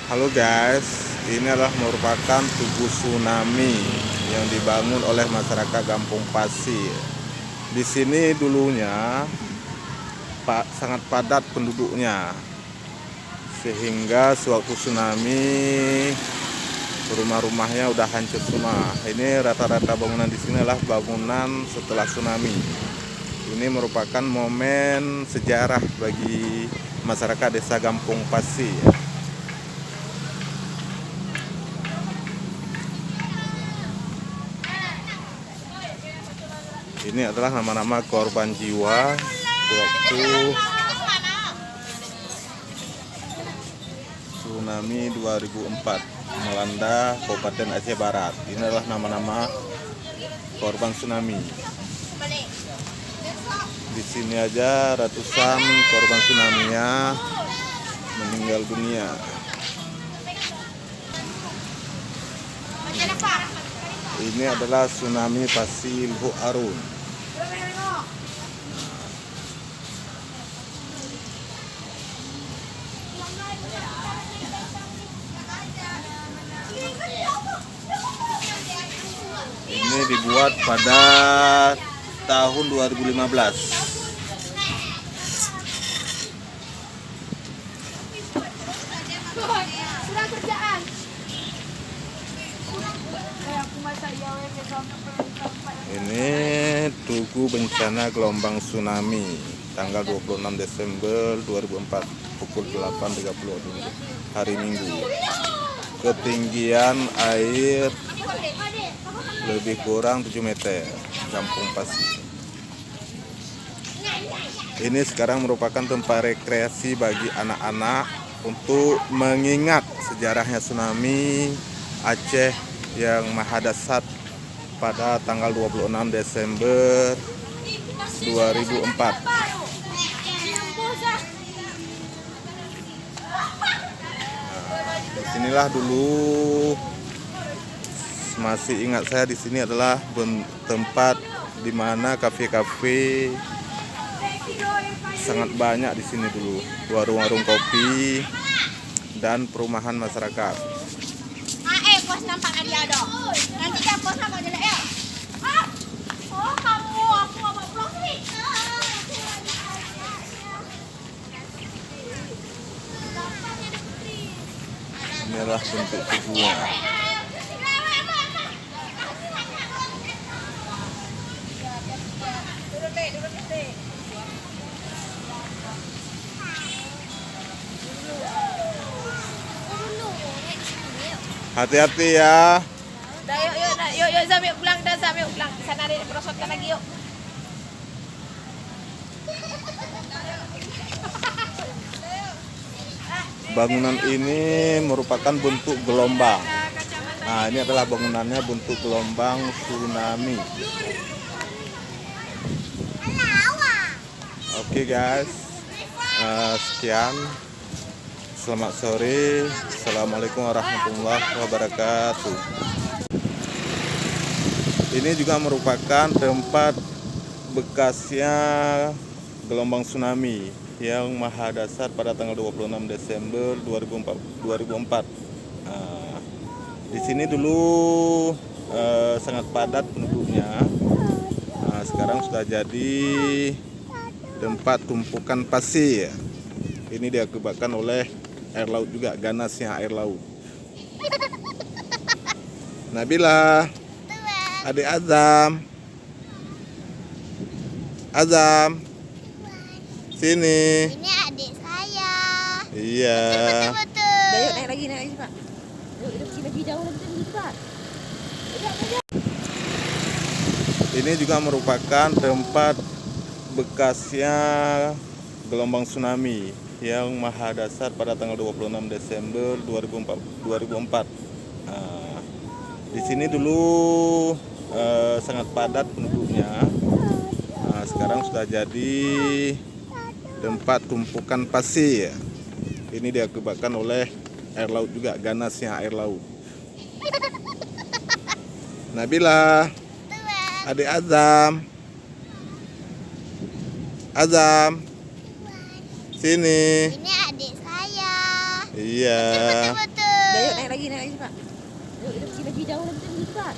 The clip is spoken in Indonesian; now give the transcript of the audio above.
Halo guys, ini adalah merupakan tugu tsunami yang dibangun oleh masyarakat Kampung Pasir. Di sini dulunya sangat padat penduduknya, sehingga sewaktu tsunami rumah-rumahnya udah hancur semua. Ini rata-rata bangunan di sini adalah bangunan setelah tsunami. Ini merupakan momen sejarah bagi masyarakat desa Kampung Pasir. Ini adalah nama-nama korban jiwa waktu tsunami 2004 melanda Kabupaten Aceh Barat. Ini adalah nama-nama korban tsunami. Di sini aja ratusan korban tsunami-nya meninggal dunia. Ini adalah tsunami Pasir Lubuk Arun. Ini dibuat pada tahun 2015. Ini Tugu Bencana Gelombang Tsunami tanggal 26 Desember 2004 pukul 8.30 hari Minggu. Ketinggian air lebih kurang 7 meter, Kampung Pasir. Ini sekarang merupakan tempat rekreasi bagi anak-anak untuk mengingat sejarahnya tsunami Aceh yang mahadasat pada tanggal 26 Desember 2004. Disinilah dulu, masih ingat saya, di sini adalah tempat di mana kafe-kafe sangat banyak di sini dulu, warung-warung kopi dan perumahan masyarakat. Bos nampak dia dong. Nanti kan bos nampak jelek ya. Oh kamu, aku bawa vlog nih. Ini adalah bentuk tubuhnya. Hati-hati ya. Dah yuk Zam, yuk pulang dah Zam, yuk pulang. Di sana ada perosotan lagi yuk. Bangunan ini merupakan bentuk gelombang. Nah, ini adalah bangunannya bentuk gelombang tsunami. Oke guys, sekian. Selamat sore. Assalamualaikum warahmatullahi wabarakatuh. Ini juga merupakan tempat bekasnya gelombang tsunami yang mahadasat pada tanggal 26 Desember 2004. Nah, di sini dulu sangat padat penduduknya. Nah, sekarang sudah jadi tempat tumpukan pasir. Ini diakibatkan oleh air laut juga, ganasnya air laut. Nabila, adik Azam, sini. Ini adik saya. Iya. Betul. Dah yuk naik lagi Pak. Yuk lebih jauh lagi Pak. Ini juga merupakan tempat bekasnya gelombang tsunami yang mahadasat pada tanggal 26 Desember 2004. Nah, di sini dulu sangat padat penduduknya. Nah, sekarang sudah jadi tempat tumpukan pasir. Ini diakibatkan oleh air laut juga, ganasnya air laut. Nabila, adik Azam, sini. Ini adik saya. Iya. Udah, yuk naik lagi Pak. Yuk, lebih jauh lagi Pak.